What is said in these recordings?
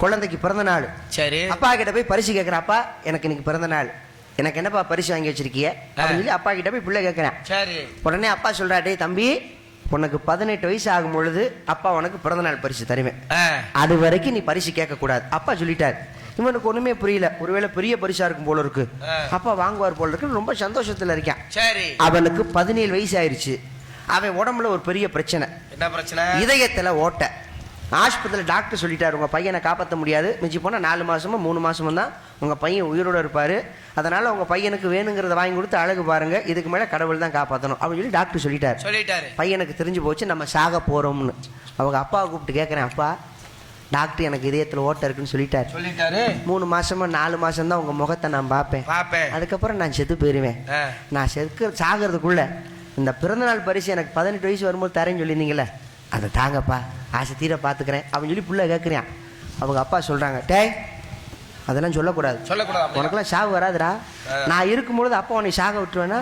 குழந்தைக்கு பிறந்த நாள். சரி. அப்பா கிட்ட போய் பரிசு கேட்கிறேன். அப்பா எனக்கு இன்னைக்கு பிறந்த நாள், எனக்கு என்னப்பா பரிசு வாங்கி வச்சிருக்கிய அப்படின்னு சொல்லி அப்பா கிட்ட போய் பிள்ளை கேட்கிறேன். சரி. உடனே அப்பா சொல்றா, டேய் தம்பி, உனக்கு 18 வயசு ஆகும் பொழுது அப்பா உனக்கு பிறந்த நாள் பரிசு தருவேன், அது வரைக்கும் நீ பரிசு கேட்க கூடாது. அப்பா சொல்லிட்டார். இவனுக்கு ஒண்ணுமே புரியல. ஒருவேளை பெரிய பரிசா இருக்கும் போல இருக்கு, அப்பா வாங்குவார் போல இருக்கு, ரொம்ப சந்தோஷத்துல இருக்கான். சரி. அவனுக்கு 17 வயசு ஆயிருச்சு. அவன் உடம்புல ஒரு பெரிய பிரச்சனை. என்ன பிரச்சனை? இதயத்துல ஓட்ட. ஆஸ்பத்திரியில் டாக்டர் சொல்லிட்டாரு, உங்க பையனை காப்பாற்ற முடியாது, மிஞ்சி போனால் 4 மாசமோ 3 மாசமோ தான் உங்க பையன் உயிரோட இருப்பாரு, அதனால உங்க பையனுக்கு வேணுங்கிறத வாங்கி கொடுத்து அழகு பாருங்க, இதுக்கு மேல கடவுள் தான் காப்பாற்றணும் அப்படின்னு சொல்லி டாக்டர் சொல்லிட்டாரு. பையனுக்கு தெரிஞ்சு போச்சு நம்ம சாக போறோம்னு. அவங்க அப்பாவை கூப்பிட்டு கேட்கிறேன், அப்பா டாக்டர் எனக்கு இதயத்துல ஓட்ட இருக்குன்னு சொல்லிட்டாரு. 3 மாசமா 4 மாசம் தான் உங்க முகத்தை நான் பார்ப்பேன், அதுக்கப்புறம் நான் செத்து போயிருவேன். நான் சாகிறதுக்குள்ள இந்த பிறந்தநாள் பரிசு எனக்கு 18 வயசு வரும்போது தரேன்னு சொல்லியிருந்தீங்களே, அதை தாங்கப்பா, ஆசை தீர பார்த்துக்கிறேன் அப்படின்னு சொல்லி புள்ள கேட்குறேன். அவங்க அப்பா சொல்றாங்க, டேய் அதெல்லாம் சொல்லக்கூடாது, உனக்கெல்லாம் சாவு வராதுடா, நான் இருக்கும்பொழுது அப்பா உன்னை சாக விட்டுருவேனா?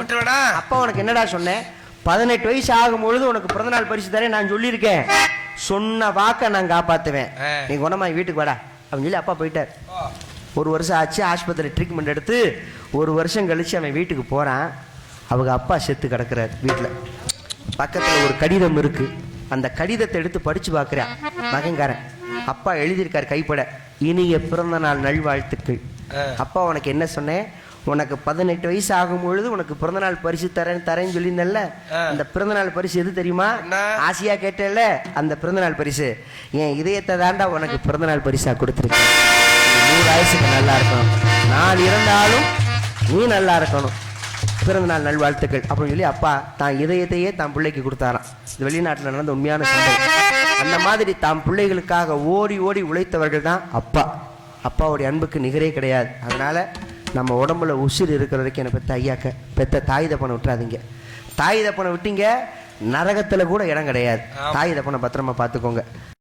அப்பா உனக்கு என்னடா சொன்னேன், 18 வயசு ஆகும்பொழுது உனக்கு பிறந்தநாள் பரிசு தரேன் நான் சொல்லியிருக்கேன், சொன்ன வாக்க நான் காப்பாத்துவேன், நீ குணமா வீட்டுக்கு வாடா அப்படின்னு சொல்லி அப்பா போயிட்டார். 1 வருஷம் ஆச்சு. ஆஸ்பத்திரி ட்ரீட்மெண்ட் எடுத்து 1 வருஷம் கழிச்சு அவன் வீட்டுக்கு போறான். அவங்க அப்பா செத்து கிடக்குறாரு வீட்டுல. பக்கத்துல ஒரு கடிதம் இருக்கு. அந்த கடிதத்தை எடுத்து படிச்சு பார்க்கிறேன். மகன்காரன் அப்பா எழுதியிருக்காரு கைப்பட, இனிய பிறந்த நாள் நல்வாழ்த்துக்கள். அப்பா உனக்கு என்ன சொன்னேன், உனக்கு 18 வயசு ஆகும் பொழுது உனக்கு பிறந்தநாள் பரிசு தரேன்னு சொல்லியிருந்தேன்ல, அந்த பிறந்தநாள் பரிசு எது தெரியுமா? ஆசையா கேட்டேல்ல, அந்த பிறந்தநாள் பரிசு என் இதயத்தை தாண்டா உனக்கு பிறந்தநாள் பரிசா கொடுத்துருக்கேன். 100 ஆயுசுக்கு நல்லா இருக்கணும், நான் இருந்தாலும் நீ நல்லா இருக்கணும், பிறந்தநாள் நல்வாழ்த்துக்கள் அப்படின்னு சொல்லி அப்பா தான் இதயத்தையே தான் பிள்ளைக்கு கொடுத்தாராம். இது வெளிநாட்டில் நடந்த உண்மையான சம்பவம். அந்த மாதிரி தாம் பிள்ளைகளுக்காக ஓடி ஓடி உழைத்தவர்கள் தான் அப்பா. அப்பாவுடைய அன்புக்கு நிகரே கிடையாது. அதனால நம்ம உடம்புல உசிர் இருக்கிற வரைக்கும் என்னை பெற்ற ஐயாக்க பெற்ற தாய் தப்பனை விட்டுறாதீங்க. தாய் தப்பனை விட்டீங்க நரகத்துல கூட இடம் கிடையாது. தாய் தப்பனை பத்திரமா பார்த்துக்கோங்க.